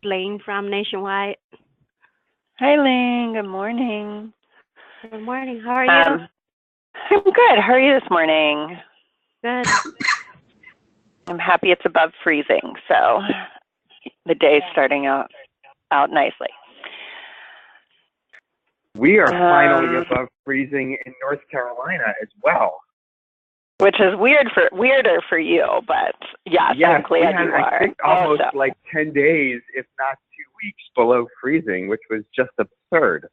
Lane from Nationwide. Hi, Ling. Good morning. Good morning. How are you? I'm good. How are you this morning? Good. I'm happy it's above freezing, so the day's starting out nicely. We are finally above freezing in North Carolina as well. Which is weirder for you, but yes, I'm glad we had, you are. I think almost like 10 days, if not 2 weeks below freezing, which was just absurd.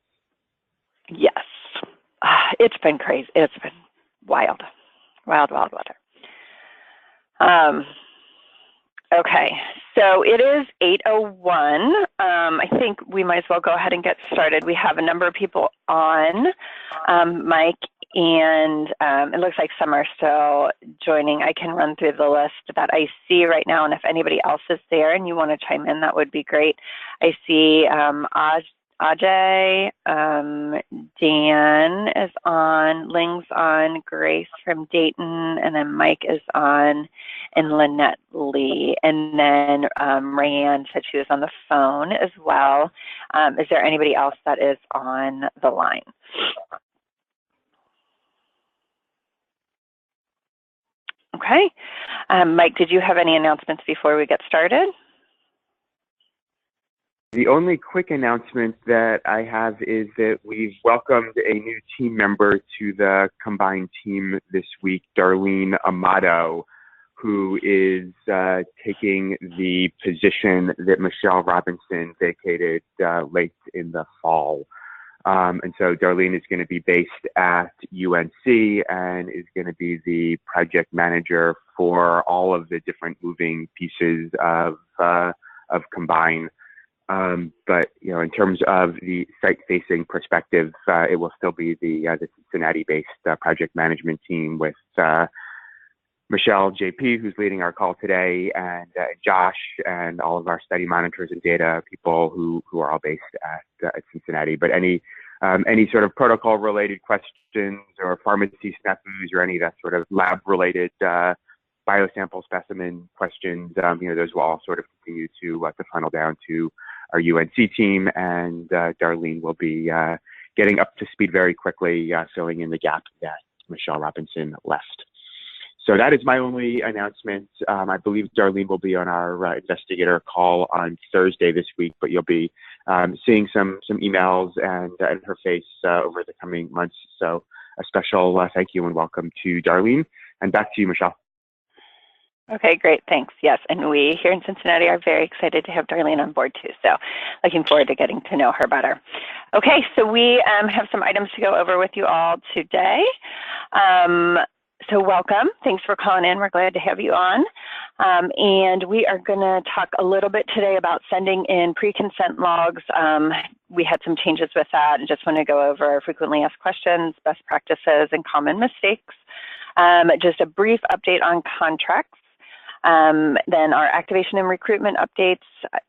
Yes. It's been crazy. It's been wild weather. Okay, so it is 8:01. I think we might as well go ahead and get started. We have a number of people on, Mike, and it looks like some are still joining. I can run through the list that I see right now, and if anybody else is there and you want to chime in, that would be great. I see Ajay, Dan is on, Ling's on, Grace from Dayton, and then Mike is on, and Lynette Lee. And then Rayanne said she was on the phone as well. Is there anybody else that is on the line? Okay. Mike, did you have any announcements before we get started? The only quick announcement that I have is that we've welcomed a new team member to the combined team this week, Darlene Amato, who is taking the position that Michelle Robinson vacated late in the fall. And so Darlene is going to be based at UNC and is going to be the project manager for all of the different moving pieces of Combine. But in terms of the site-facing perspective, it will still be the Cincinnati-based project management team with Michelle JP, who's leading our call today, and Josh, and all of our study monitors and data people who are all based at Cincinnati. But any sort of protocol-related questions or pharmacy snafus or any of that sort of lab-related biosample specimen questions, those will all sort of continue to funnel down to our UNC team, and Darlene will be getting up to speed very quickly, filling in the gap that Michelle Robinson left. So that is my only announcement. I believe Darlene will be on our investigator call on Thursday this week, but you'll be seeing some emails and her face over the coming months. So a special thank you and welcome to Darlene. And back to you, Michelle. Okay, great, thanks. Yes, and we here in Cincinnati are very excited to have Darlene on board too, so looking forward to getting to know her better. Okay, so we have some items to go over with you all today. So welcome, thanks for calling in, we're glad to have you on. And we are gonna talk a little bit today about sending in pre-consent logs. We had some changes with that and just want to go over frequently asked questions, best practices, and common mistakes. Just a brief update on contracts. Then our activation and recruitment updates,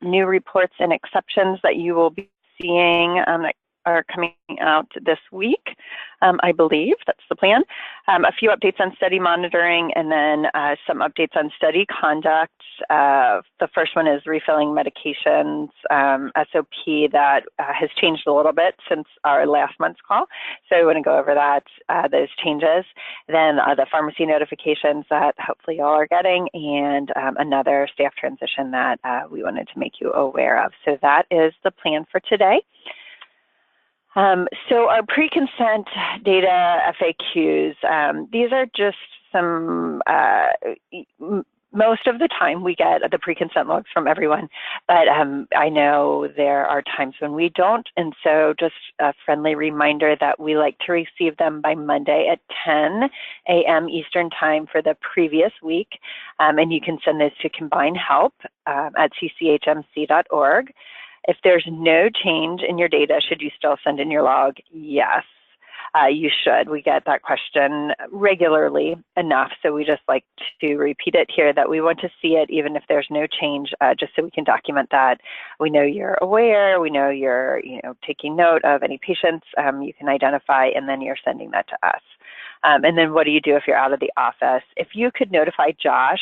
new reports and exceptions that you will be seeing that are coming out this week, I believe, that's the plan. A few updates on study monitoring, and then some updates on study conduct. The first one is refilling medications, SOP that has changed a little bit since our last month's call. So I want to go over that, those changes. Then the pharmacy notifications that hopefully y'all are getting, and another staff transition that we wanted to make you aware of. So that is the plan for today. So our pre-consent data FAQs, these are just some, most of the time we get the pre-consent logs from everyone, but I know there are times when we don't, and so just a friendly reminder that we like to receive them by Monday at 10 a.m. Eastern time for the previous week, and you can send those to Combine Help at cchmc.org. If there's no change in your data, should you still send in your log? Yes, you should. We get that question regularly enough, so we just like to repeat it here that we want to see it even if there's no change, just so we can document that. We know you're aware, we know you're taking note of any patients you can identify, and then you're sending that to us. And then what do you do if you're out of the office? If you could notify Josh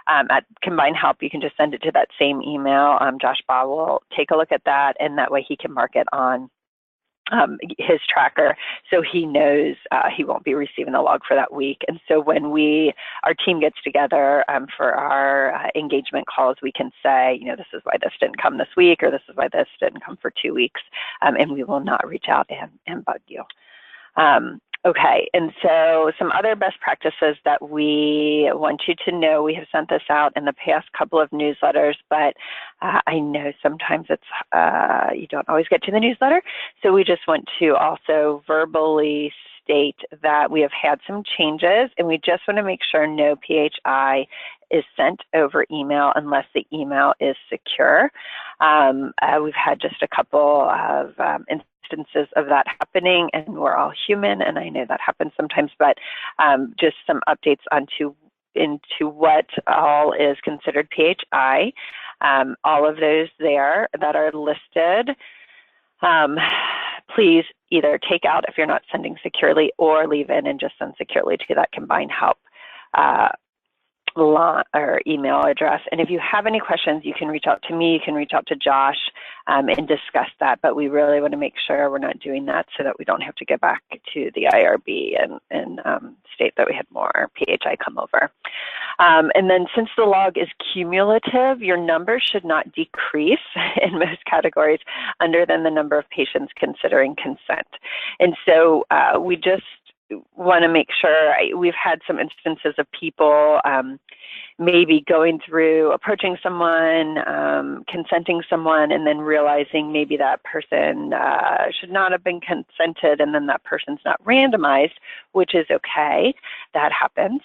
at Combine Help, you can just send it to that same email. Josh Baugh will take a look at that, and that way he can mark it on his tracker, so he knows he won't be receiving the log for that week. And so when our team gets together for our engagement calls, we can say, this is why this didn't come this week, or this is why this didn't come for 2 weeks, and we will not reach out and bug you. Okay, and so some other best practices that we want you to know, we have sent this out in the past couple of newsletters, but I know sometimes you don't always get to the newsletter, so we just want to also verbally state that we have had some changes, and we just want to make sure no PHI is sent over email unless the email is secure. We've had just a couple of instances of that happening, and we're all human, and I know that happens sometimes, but just some updates into what all is considered PHI. All of those there that are listed, please either take out if you're not sending securely, or leave in and just send securely to that Combine Help or email address. And if you have any questions, you can reach out to me, you can reach out to Josh and discuss that, but we really want to make sure we're not doing that so that we don't have to get back to the IRB and state that we had more PHI come over. And then since the log is cumulative, your numbers should not decrease in most categories under than the number of patients considering consent. And so we just want to make sure. We've had some instances of people maybe going through, approaching someone, consenting someone, and then realizing maybe that person should not have been consented, and then that person's not randomized, which is okay. That happens.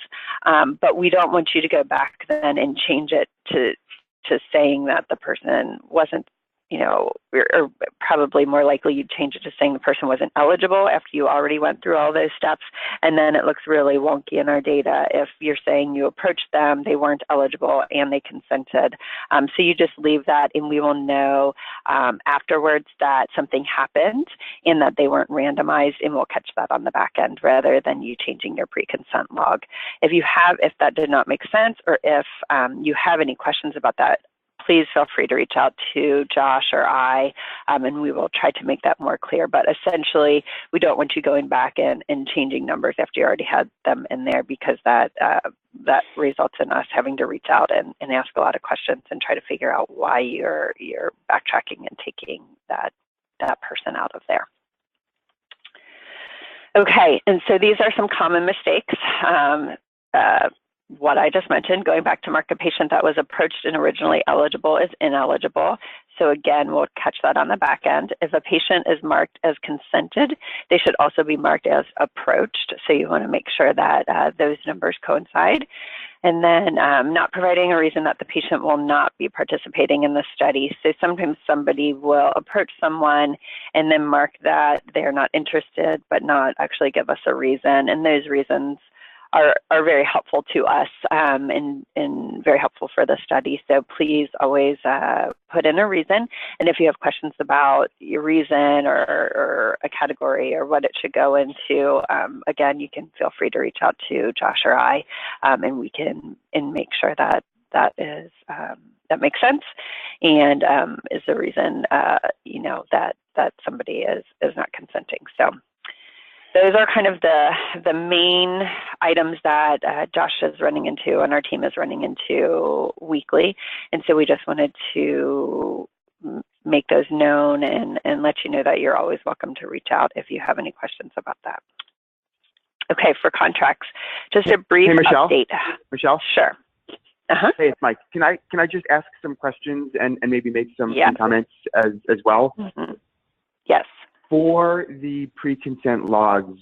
But we don't want you to go back then and change it to saying that the person wasn't, or probably more likely you'd change it to saying the person wasn't eligible after you already went through all those steps, and then it looks really wonky in our data if you're saying you approached them, they weren't eligible, and they consented. So you just leave that, and we will know afterwards that something happened and that they weren't randomized, and we'll catch that on the back end rather than you changing your pre-consent log. If that did not make sense, or if you have any questions about that, please feel free to reach out to Josh or I, and we will try to make that more clear. But essentially, we don't want you going back and changing numbers after you already had them in there, because that results in us having to reach out and ask a lot of questions and try to figure out why you're backtracking and taking that person out of there. Okay, and so these are some common mistakes. What I just mentioned, going back to mark a patient that was approached and originally eligible is ineligible. So again, we'll catch that on the back end. If a patient is marked as consented, they should also be marked as approached. So you want to make sure that those numbers coincide. And then not providing a reason that the patient will not be participating in the study. So sometimes somebody will approach someone and then mark that they're not interested, but not actually give us a reason. And those reasons are very helpful to us and very helpful for the study. So please always put in a reason. And if you have questions about your reason or a category or what it should go into, again, you can feel free to reach out to Josh or I, and we can make sure that that makes sense and is the reason that somebody is not consenting. So those are kind of the main items that Josh is running into and our team is running into weekly. And so we just wanted to make those known and let you know that you're always welcome to reach out if you have any questions about that. Okay, for contracts, just a brief update. Michelle? Sure. Hey, it's Mike. Can I just ask some questions and maybe make some comments as well? Mm-hmm. Yes. For the pre-consent logs,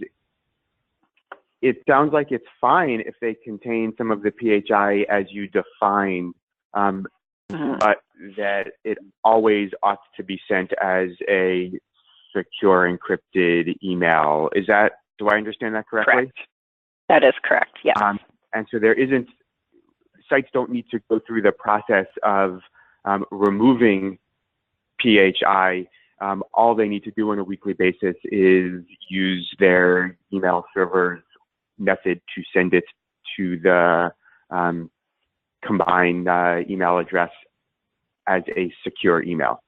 it sounds like it's fine if they contain some of the PHI as you define, but that it always ought to be sent as a secure encrypted email. Do I understand that correctly? Correct. That is correct, yes. And so sites don't need to go through the process of removing PHI. All they need to do on a weekly basis is use their email server's method to send it to the combined email address as a secure email.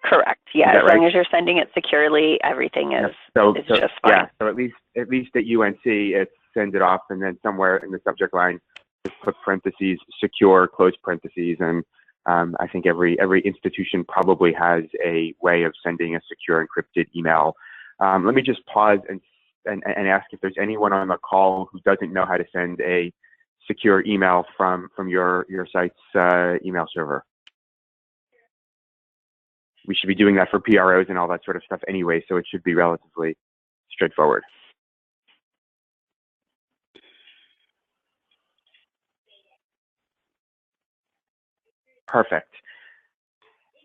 Correct. Yeah, as right? long as you're sending it securely, everything is, just fine. Yeah, so at least at UNC, it's send it off, and then somewhere in the subject line, just put parentheses, secure, close parentheses, and I think every institution probably has a way of sending a secure encrypted email. Let me just pause and ask if there's anyone on the call who doesn't know how to send a secure email from your site's email server. We should be doing that for PROs and all that sort of stuff anyway, so it should be relatively straightforward. Perfect.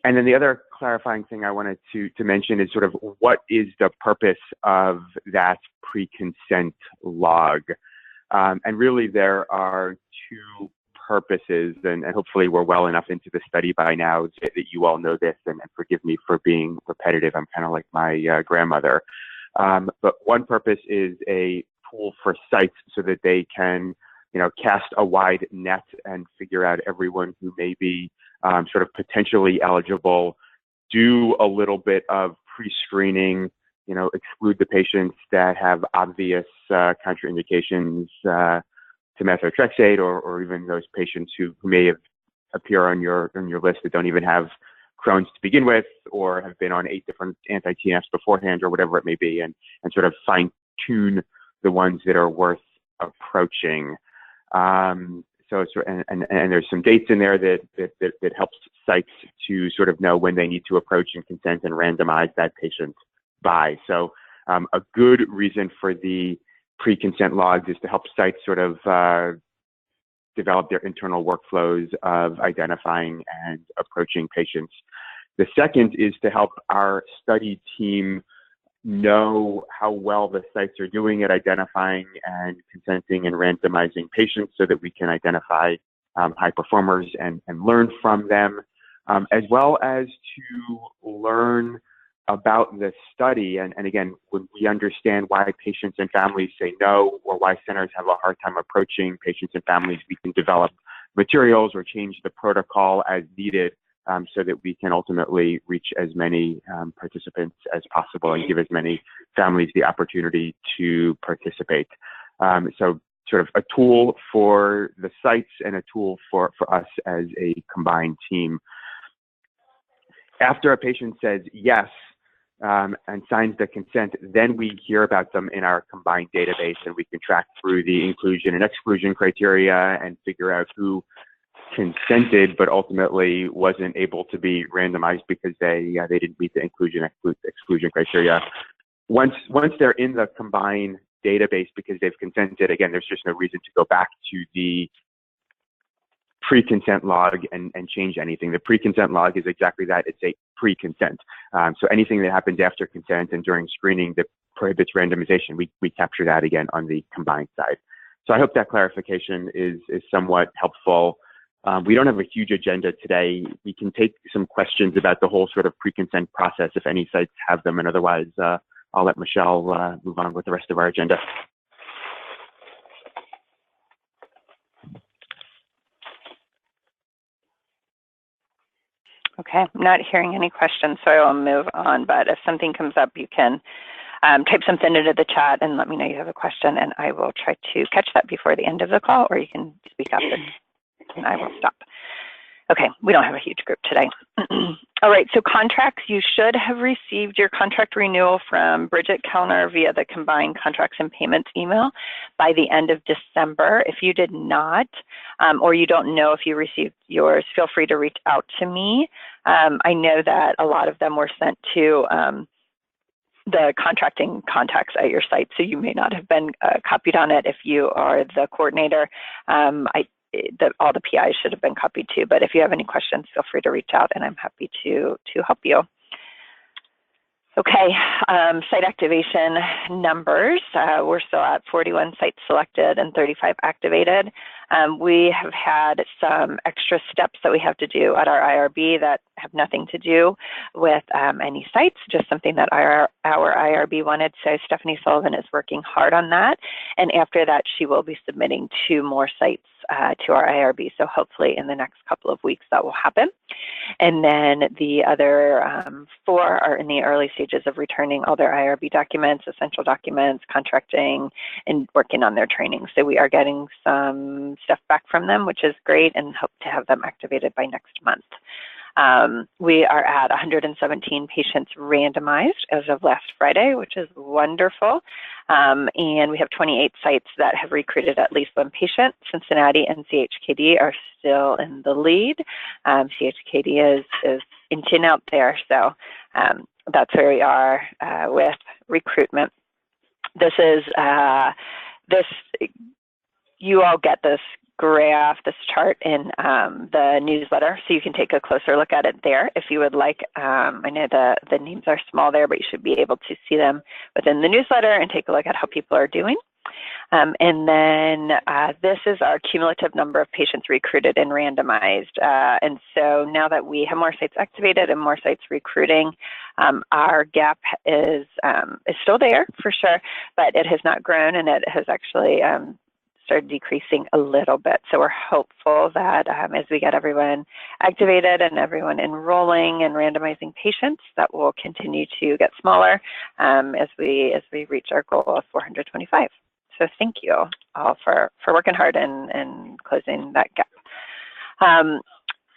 And then the other clarifying thing I wanted to mention is sort of what is the purpose of that pre-consent log? And really there are two purposes, and hopefully we're well enough into the study by now that you all know this, and forgive me for being repetitive. I'm kind of like my grandmother. But one purpose is a tool for sites so that they can, cast a wide net and figure out everyone who may be sort of potentially eligible, do a little bit of pre-screening, exclude the patients that have obvious contraindications to methotrexate, or even those patients who may appear on your list that don't even have Crohn's to begin with, or have been on 8 different anti-TNFs beforehand, or whatever it may be, and sort of fine tune the ones that are worth approaching. And there's some dates in there that helps sites to sort of know when they need to approach and consent and randomize that patient by. So a good reason for the pre-consent logs is to help sites sort of develop their internal workflows of identifying and approaching patients. The second is to help our study team know how well the sites are doing at identifying and consenting and randomizing patients so that we can identify high performers and learn from them, as well as to learn about the study. And again, when we understand why patients and families say no, or why centers have a hard time approaching patients and families, we can develop materials or change the protocol as needed, so that we can ultimately reach as many participants as possible and give as many families the opportunity to participate. So sort of a tool for the sites and a tool for us as a combined team. After a patient says yes and signs the consent, then we hear about them in our combined database, and we can track through the inclusion and exclusion criteria and figure out who consented but ultimately wasn't able to be randomized because they didn't meet the inclusion exclusion criteria. Once they're in the combined database because they've consented, again, there's just no reason to go back to the pre-consent log and change anything. The pre-consent log is exactly that. It's a pre-consent. So anything that happens after consent and during screening that prohibits randomization, we capture that again on the combined side. So I hope that clarification is somewhat helpful. We don't have a huge agenda today. We can take some questions about the whole sort of pre-consent process if any sites have them, and otherwise I'll let Michelle move on with the rest of our agenda. Okay, I'm not hearing any questions, so I will move on, but if something comes up, you can type something into the chat and let me know you have a question, and I will try to catch that before the end of the call, or you can speak up and I will stop. Okay, we don't have a huge group today. All right, so contracts, you should have received your contract renewal from Bridget Kellner via the combined contracts and payments email by the end of December. If you did not, or you don't know if you received yours, feel free to reach out to me. I know that a lot of them were sent to the contracting contacts at your site, so you may not have been copied on it if you are the coordinator. All the PIs should have been copied too, but if you have any questions, feel free to reach out and I'm happy to help you. Okay, site activation numbers. We're still at 41 sites selected and 35 activated. We have had some extra steps that we have to do at our IRB that have nothing to do with any sites, just something that our IRB wanted. So Stephanie Sullivan is working hard on that. And after that, she will be submitting 2 more sites to our IRB. So hopefully in the next couple of weeks that will happen. And then the other 4 are in the early stages of returning all their IRB documents, essential documents, contracting, and working on their training. So we are getting some stuff back from them, which is great, and hope to have them activated by next month. We are at 117 patients randomized as of last Friday, which is wonderful. And we have 28 sites that have recruited at least 1 patient. Cincinnati and CHKD are still in the lead. CHKD is inching out there, so that's where we are with recruitment. This is you all get this graph, this chart in the newsletter, so you can take a closer look at it there if you would like. I know the names are small there, but you should be able to see them within the newsletter and take a look at how people are doing. And then this is our cumulative number of patients recruited and randomized. And so now that we have more sites activated and more sites recruiting, our gap is still there for sure, but it has not grown, and it has actually started decreasing a little bit. So we're hopeful that as we get everyone activated and everyone enrolling and randomizing patients, that will continue to get smaller as we reach our goal of 425. So thank you all for working hard and closing that gap.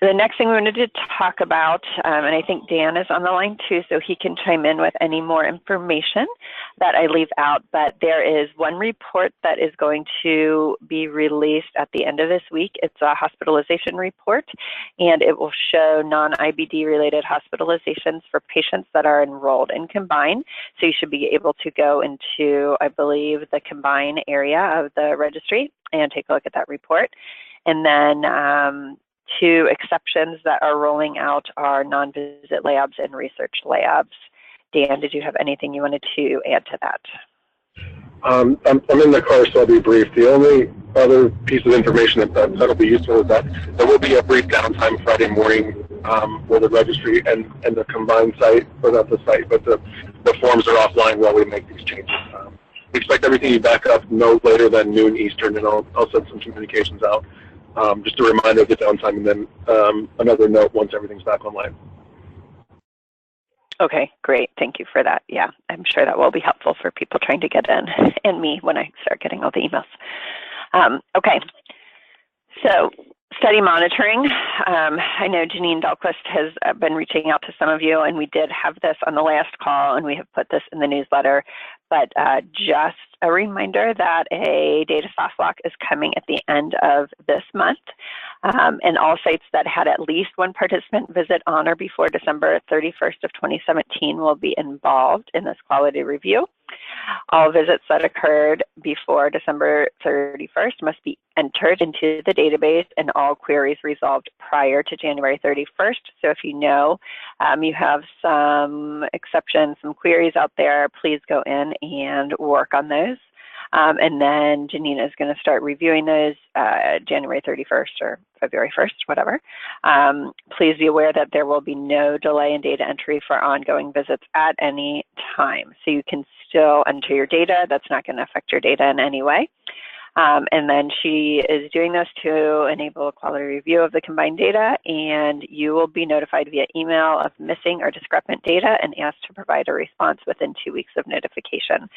The next thing we wanted to talk about, and I think Dan is on the line too, so he can chime in with any more information that I leave out, but there is one report that is going to be released at the end of this week. It's a hospitalization report, and it will show non-IBD related hospitalizations for patients that are enrolled in Combine. So you should be able to go into, I believe, the Combine area of the registry and take a look at that report. And then 2 exceptions that are rolling out are non-visit labs and research labs. Dan, did you have anything you wanted to add to that? I'm in the car, so I'll be brief. The only other piece of information that'll be useful is that there will be a brief downtime Friday morning where the registry and the combined site, or not the site, but the forms are offline while we make these changes. We expect everything to be back up no later than noon Eastern, and I'll send some communications out. Just a reminder of the downtime, and then another note once everything's back online. Okay, great. Thank you for that. Yeah, I'm sure that will be helpful for people trying to get in, and me when I start getting all the emails. Okay, so study monitoring. I know Janine Dahlquist has been reaching out to some of you, and we did have this on the last call, and we have put this in the newsletter, but just a reminder that a data soft lock is coming at the end of this month, and all sites that had at least 1 participant visit on or before December 31st of 2017 will be involved in this quality review. All visits that occurred before December 31st must be entered into the database, and all queries resolved prior to January 31st. So if you know you have some exceptions, some queries out there, please go in and work on those. And then Janina is going to start reviewing those January 31st or February 1st, whatever. Please be aware that there will be no delay in data entry for ongoing visits at any time. So you can still enter your data. That's not going to affect your data in any way. And then she is doing this to enable a quality review of the combined data, and you will be notified via email of missing or discrepant data and asked to provide a response within 2 weeks of notification.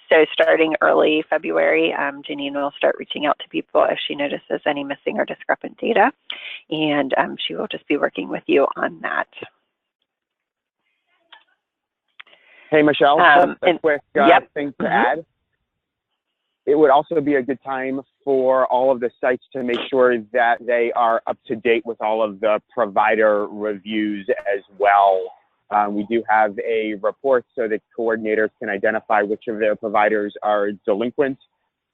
So starting early February, Janine will start reaching out to people if she notices any missing or discrepant data, and she will just be working with you on that. Hey, Michelle, just a quick thing to add. It would also be a good time for all of the sites to make sure that they are up to date with all of the provider reviews as well. We do have a report so that coordinators can identify which of their providers are delinquent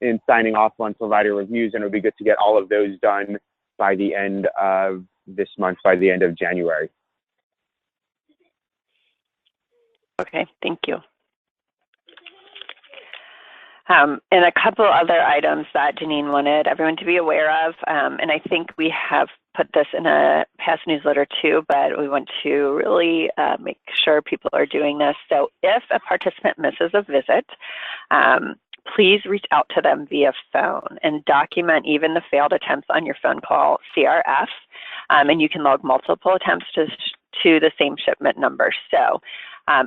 in signing off on provider reviews, and it would be good to get all of those done by the end of this month, by the end of January. Okay, thank you. And a couple other items that Janine wanted everyone to be aware of, and I think we have put this in a past newsletter too, but we want to really make sure people are doing this. So if a participant misses a visit, please reach out to them via phone and document even the failed attempts on your phone call CRF, and you can log multiple attempts to the same shipment number. So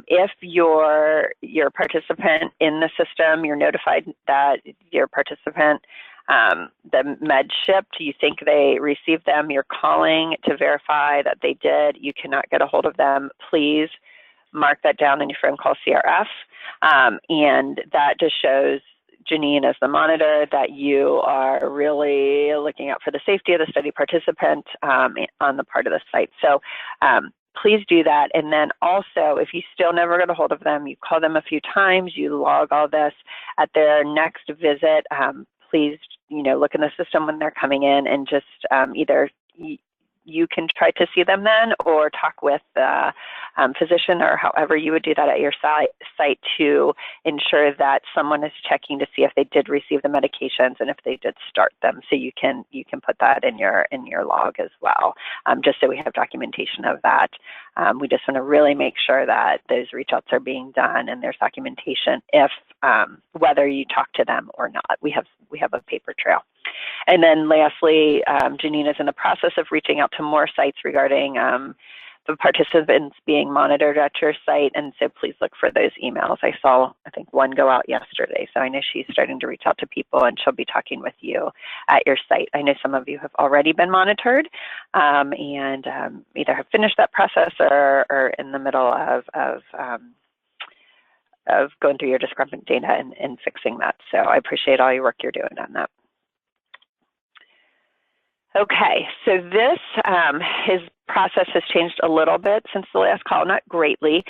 if you're participant in the system, you're notified that your participant, the med shipped, you think they received them, you're calling to verify that they did, you cannot get a hold of them, please mark that down in your phone call CRF. And that just shows Janine as the monitor that you are really looking out for the safety of the study participant on the part of the site. So please do that. And then also, if you still never get a hold of them, you call them a few times, you log all this. At their next visit, please, look in the system when they're coming in and just either you can try to see them then or talk with the physician or however you would do that at your site to ensure that someone is checking to see if they did receive the medications and if they did start them. So you can put that in your log as well, just so we have documentation of that. We just want to really make sure that those reach outs are being done and there's documentation if whether you talk to them or not. We have a paper trail. And then lastly, Janine is in the process of reaching out to more sites regarding the participants being monitored at your site. And so please look for those emails. I saw, I think, one go out yesterday. So I know she's starting to reach out to people and she'll be talking with you at your site. I know some of you have already been monitored and either have finished that process or in the middle of going through your discrepant data and fixing that. So I appreciate all your work you're doing on that. Okay, so this his process has changed a little bit since the last call, not greatly,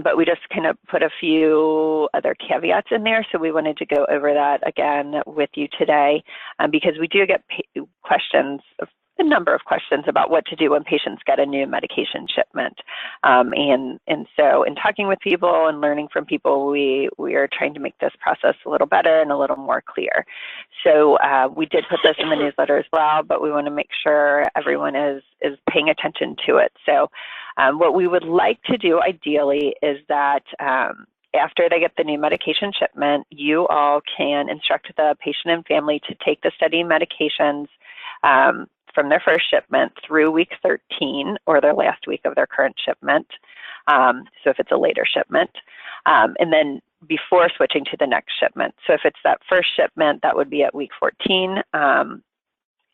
but we just kind of put a few other caveats in there. So we wanted to go over that again with you today because we do get questions, a number of questions about what to do when patients get a new medication shipment. And so in talking with people and learning from people, we are trying to make this process a little better and a little more clear. So we did put this in the newsletter as well, but we want to make sure everyone is paying attention to it. So what we would like to do ideally is that after they get the new medication shipment, you all can instruct the patient and family to take the study medications from their first shipment through week 13 or their last week of their current shipment. So if it's a later shipment, and then before switching to the next shipment. So if it's that first shipment, that would be at week 14. And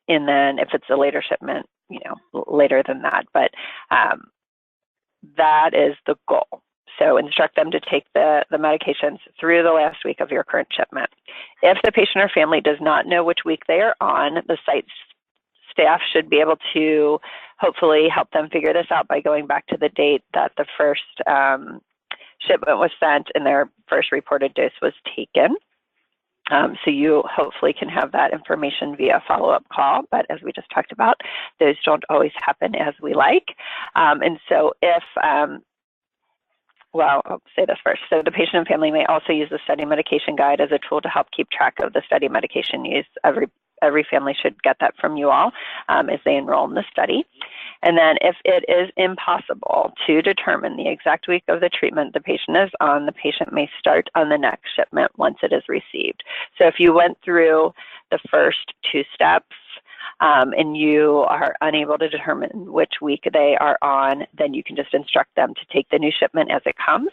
then if it's a later shipment, later than that. But that is the goal. So instruct them to take the medications through the last week of your current shipment. If the patient or family does not know which week they are on, the site's staff should be able to hopefully help them figure this out by going back to the date that the first shipment was sent and their first reported dose was taken. So you hopefully can have that information via follow-up call, but as we just talked about, those don't always happen as we like. And so if, well, I'll say this first. So the patient and family may also use the study medication guide as a tool to help keep track of the study medication use. Every family should get that from you all as they enroll in the study. And then if it is impossible to determine the exact week of the treatment the patient is on, the patient may start on the next shipment once it is received. So if you went through the first two steps and you are unable to determine which week they are on, then you can just instruct them to take the new shipment as it comes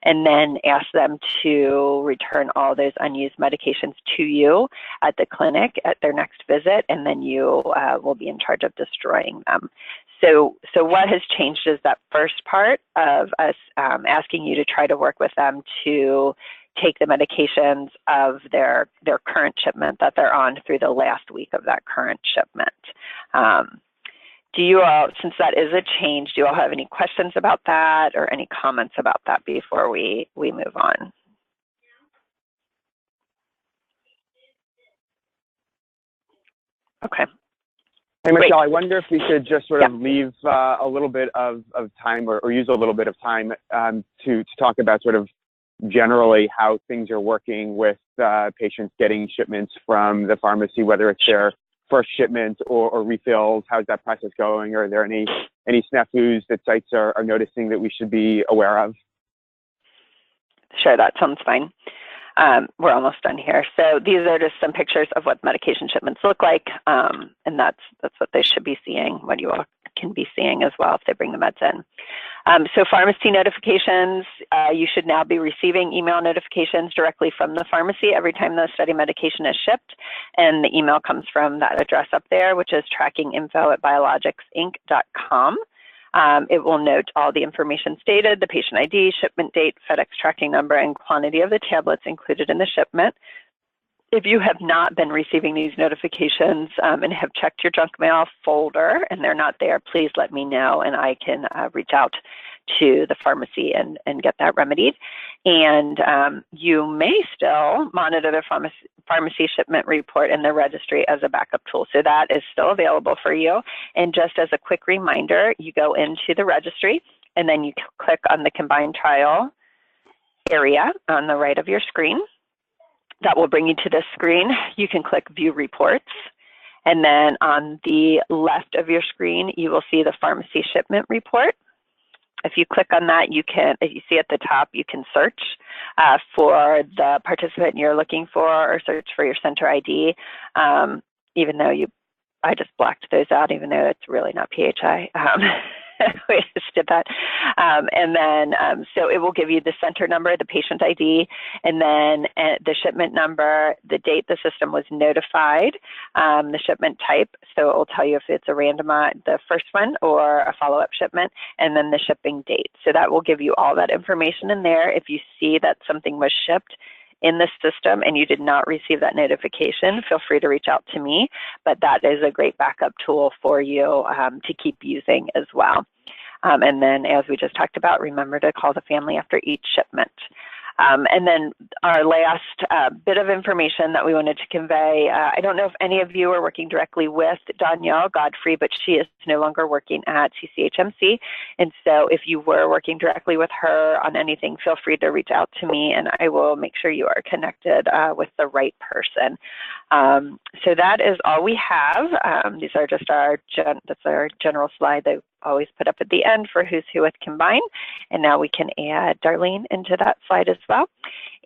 and then ask them to return all those unused medications to you at the clinic at their next visit, and then you will be in charge of destroying them. So what has changed is that first part of us asking you to try to work with them to take the medications of their current shipment that they're on through the last week of that current shipment. Do you all, since that is a change, do you all have any questions about that or any comments about that before we move on? Okay. Hey, Michelle, Great. I wonder if we could just sort of leave a little bit of time or use a little bit of time to talk about sort of generally how things are working with patients getting shipments from the pharmacy, whether it's their first shipment or refills? How's that process going? Are there any snafus that sites are noticing that we should be aware of? Sure, that sounds fine. We're almost done here. So these are just some pictures of what medication shipments look like, and that's what they should be seeing, what you all can be seeing as well if they bring the meds in. So pharmacy notifications, you should now be receiving email notifications directly from the pharmacy every time the study medication is shipped, and the email comes from that address up there, which is trackinginfo@biologicsinc.com. It will note all the information stated, the patient ID, shipment date, FedEx tracking number, and quantity of the tablets included in the shipment. If you have not been receiving these notifications and have checked your junk mail folder and they're not there, please let me know and I can reach out to the pharmacy and get that remedied. And you may still monitor the pharmacy shipment report in the registry as a backup tool. So that is still available for you. And just as a quick reminder, you go into the registry and then you click on the combined trial area on the right of your screen. That will bring you to this screen. You can click View Reports. And then on the left of your screen, you will see the pharmacy shipment report. If you click on that, you can, as you see at the top, you can search for the participant you're looking for or search for your center ID, even though I just blacked those out, even though it's really not PHI. We just did that. And then, so it will give you the center number, the patient ID, and then the shipment number, the date the system was notified, the shipment type. So it will tell you if it's a randomized, the first one, or a follow-up shipment, and then the shipping date. So that will give you all that information in there. If you see that something was shipped in the system and you did not receive that notification, feel free to reach out to me, but that is a great backup tool for you to keep using as well. And then, as we just talked about, remember to call the family after each shipment. And then our last bit of information that we wanted to convey, I don't know if any of you are working directly with Danielle Godfrey, but she is no longer working at CCHMC. And so if you were working directly with her on anything, feel free to reach out to me and I will make sure you are connected with the right person. So that is all we have. These are just that's our general slide that I always put up at the end for who's who with Combine. And now we can add Darlene into that slide as well.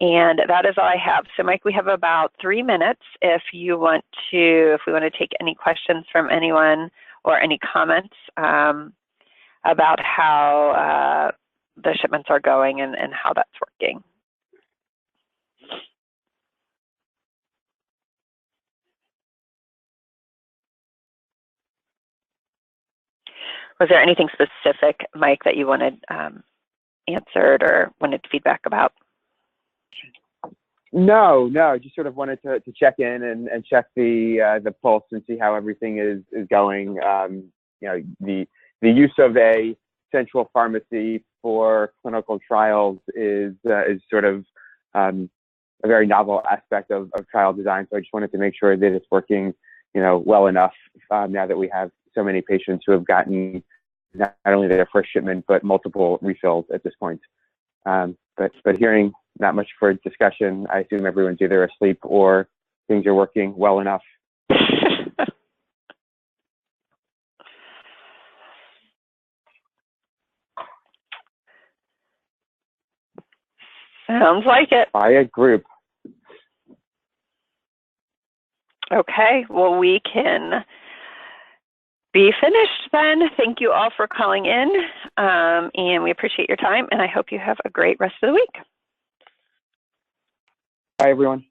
And that is all I have. So Mike, we have about 3 minutes if we want to take any questions from anyone or any comments about how the shipments are going and how that's working. Was there anything specific, Mike, that you wanted answered or wanted feedback about? No, just sort of wanted to check in and check the pulse and see how everything is going. The use of a central pharmacy for clinical trials is sort of a very novel aspect of trial design. So I just wanted to make sure that it's working, well enough now that we have so many patients who have gotten not only their first shipment but multiple refills at this point. But hearing not much for discussion, I assume everyone's either asleep or things are working well enough. Sounds like it. By a group. Okay, well, we can be finished then. Thank you all for calling in, and we appreciate your time, and I hope you have a great rest of the week. Bye, everyone.